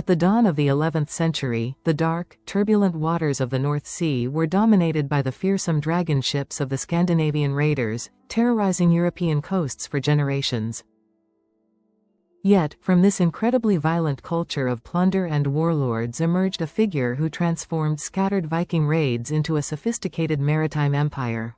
the dawn of the 11th century, the dark, turbulent waters of the North Sea were dominated by the fearsome dragon ships of the Scandinavian raiders, terrorizing European coasts for generations. Yet, from this incredibly violent culture of plunder and warlords emerged a figure who transformed scattered Viking raids into a sophisticated maritime empire.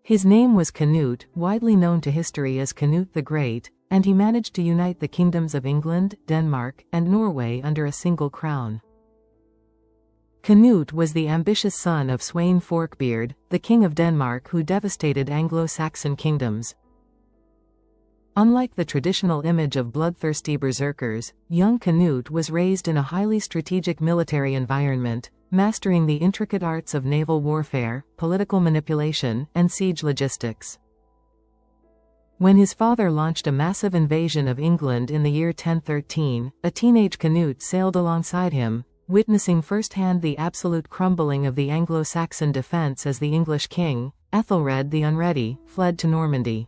His name was Canute, widely known to history as Cnut the Great, and he managed to unite the kingdoms of England, Denmark, and Norway under a single crown. Canute was the ambitious son of Sweyn Forkbeard, the king of Denmark who devastated Anglo-Saxon kingdoms. Unlike the traditional image of bloodthirsty berserkers, young Canute was raised in a highly strategic military environment, mastering the intricate arts of naval warfare, political manipulation, and siege logistics. When his father launched a massive invasion of England in the year 1013, a teenage Canute sailed alongside him, witnessing firsthand the absolute crumbling of the Anglo-Saxon defense as the English king, Ethelred the Unready, fled to Normandy.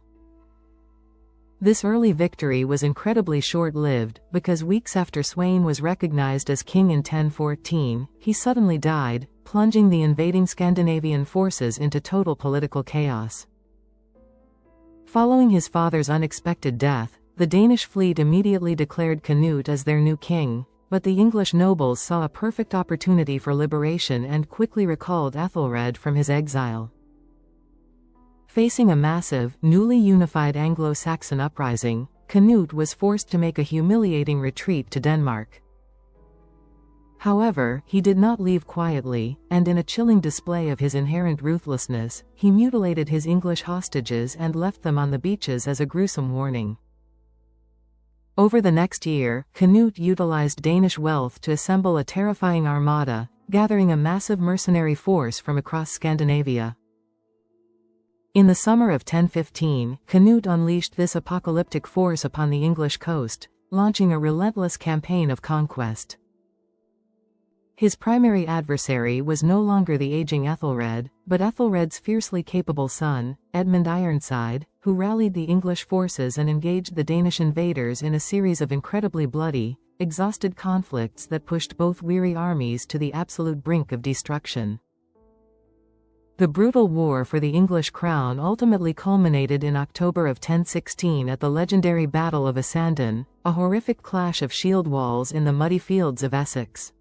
This early victory was incredibly short-lived, because weeks after Sweyn was recognized as king in 1014, he suddenly died, plunging the invading Scandinavian forces into total political chaos. Following his father's unexpected death, the Danish fleet immediately declared Canute as their new king, but the English nobles saw a perfect opportunity for liberation and quickly recalled Ethelred from his exile. Facing a massive, newly unified Anglo-Saxon uprising, Canute was forced to make a humiliating retreat to Denmark. However, he did not leave quietly, and in a chilling display of his inherent ruthlessness, he mutilated his English hostages and left them on the beaches as a gruesome warning. Over the next year, Canute utilized Danish wealth to assemble a terrifying armada, gathering a massive mercenary force from across Scandinavia. In the summer of 1015, Canute unleashed this apocalyptic force upon the English coast, launching a relentless campaign of conquest. His primary adversary was no longer the aging Ethelred, but Ethelred's fiercely capable son, Edmund Ironside, who rallied the English forces and engaged the Danish invaders in a series of incredibly bloody, exhausted conflicts that pushed both weary armies to the absolute brink of destruction. The brutal war for the English crown ultimately culminated in October of 1016 at the legendary Battle of Issanden, a horrific clash of shield walls in the muddy fields of Essex.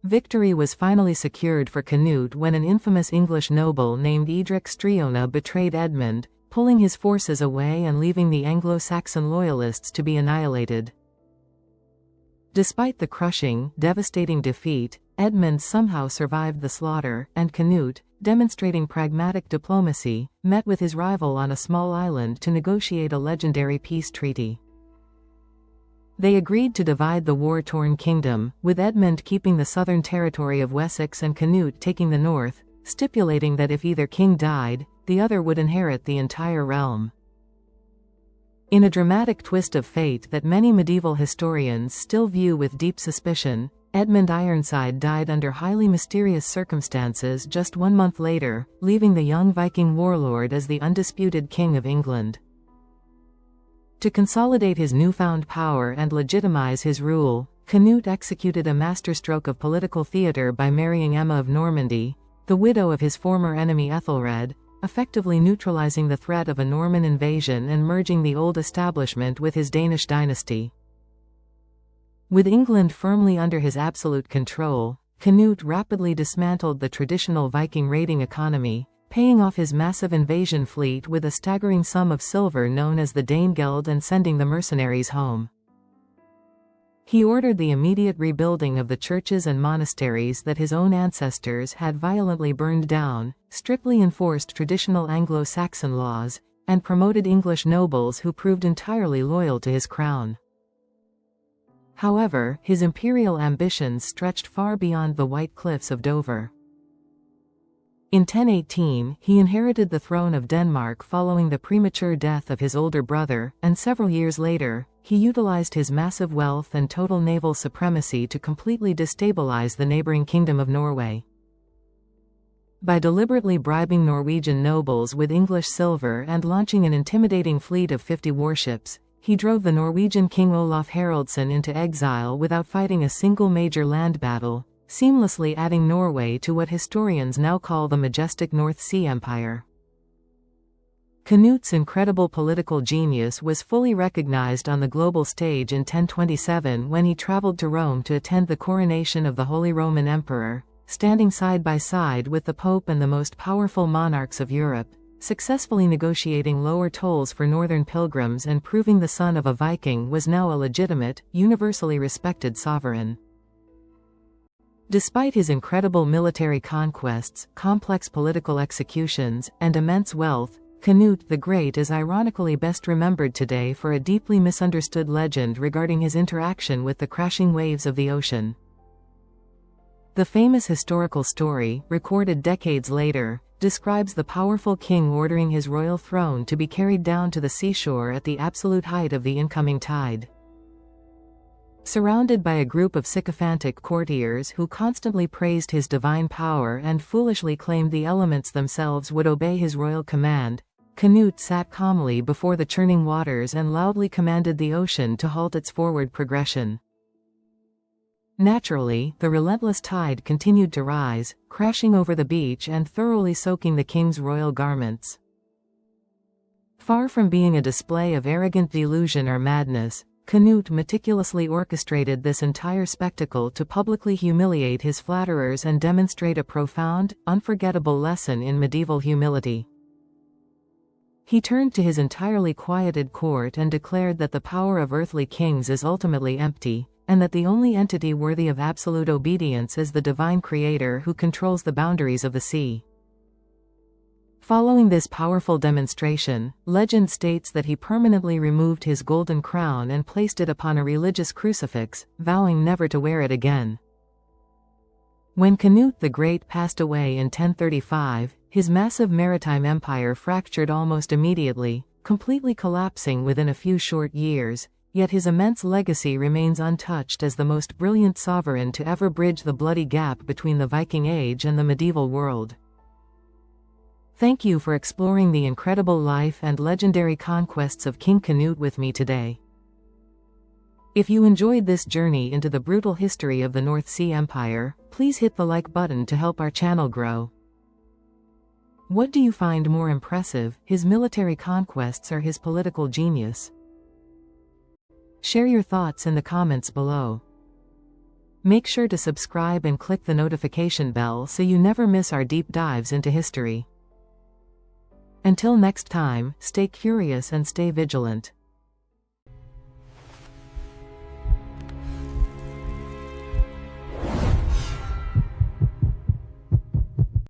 Victory was finally secured for Canute when an infamous English noble named Edric Striona betrayed Edmund, pulling his forces away and leaving the Anglo-Saxon loyalists to be annihilated. Despite the crushing, devastating defeat, Edmund somehow survived the slaughter, and Canute, demonstrating pragmatic diplomacy, met with his rival on a small island to negotiate a legendary peace treaty. They agreed to divide the war-torn kingdom, with Edmund keeping the southern territory of Wessex and Canute taking the north, stipulating that if either king died, the other would inherit the entire realm. In a dramatic twist of fate that many medieval historians still view with deep suspicion, Edmund Ironside died under highly mysterious circumstances just 1 month later, leaving the young Viking warlord as the undisputed king of England. To consolidate his newfound power and legitimize his rule, Canute executed a masterstroke of political theater by marrying Emma of Normandy, the widow of his former enemy Ethelred, effectively neutralizing the threat of a Norman invasion and merging the old establishment with his Danish dynasty. With England firmly under his absolute control, Canute rapidly dismantled the traditional Viking raiding economy, paying off his massive invasion fleet with a staggering sum of silver known as the Danegeld and sending the mercenaries home. He ordered the immediate rebuilding of the churches and monasteries that his own ancestors had violently burned down, strictly enforced traditional Anglo-Saxon laws, and promoted English nobles who proved entirely loyal to his crown. However, his imperial ambitions stretched far beyond the White Cliffs of Dover. In 1018, he inherited the throne of Denmark following the premature death of his older brother, and several years later, he utilized his massive wealth and total naval supremacy to completely destabilize the neighboring Kingdom of Norway. By deliberately bribing Norwegian nobles with English silver and launching an intimidating fleet of 50 warships, he drove the Norwegian king Olaf Haraldsson into exile without fighting a single major land battle, seamlessly adding Norway to what historians now call the majestic North Sea Empire. Canute's incredible political genius was fully recognized on the global stage in 1027 when he traveled to Rome to attend the coronation of the Holy Roman Emperor, standing side by side with the Pope and the most powerful monarchs of Europe, successfully negotiating lower tolls for northern pilgrims and proving the son of a Viking was now a legitimate, universally respected sovereign. Despite his incredible military conquests, complex political executions, and immense wealth, Cnut the Great is ironically best remembered today for a deeply misunderstood legend regarding his interaction with the crashing waves of the ocean. The famous historical story, recorded decades later, describes the powerful king ordering his royal throne to be carried down to the seashore at the absolute height of the incoming tide. Surrounded by a group of sycophantic courtiers who constantly praised his divine power and foolishly claimed the elements themselves would obey his royal command, Canute sat calmly before the churning waters and loudly commanded the ocean to halt its forward progression. Naturally, the relentless tide continued to rise, crashing over the beach and thoroughly soaking the king's royal garments. Far from being a display of arrogant delusion or madness, Canute meticulously orchestrated this entire spectacle to publicly humiliate his flatterers and demonstrate a profound, unforgettable lesson in medieval humility. He turned to his entirely quieted court and declared that the power of earthly kings is ultimately empty, and that the only entity worthy of absolute obedience is the divine creator who controls the boundaries of the sea. Following this powerful demonstration, legend states that he permanently removed his golden crown and placed it upon a religious crucifix, vowing never to wear it again. When Canute the Great passed away in 1035, his massive maritime empire fractured almost immediately, completely collapsing within a few short years, yet his immense legacy remains untouched as the most brilliant sovereign to ever bridge the bloody gap between the Viking Age and the medieval world. Thank you for exploring the incredible life and legendary conquests of King Canute with me today. If you enjoyed this journey into the brutal history of the North Sea Empire, please hit the like button to help our channel grow. What do you find more impressive, his military conquests or his political genius? Share your thoughts in the comments below. Make sure to subscribe and click the notification bell so you never miss our deep dives into history. Until next time, stay curious and stay vigilant.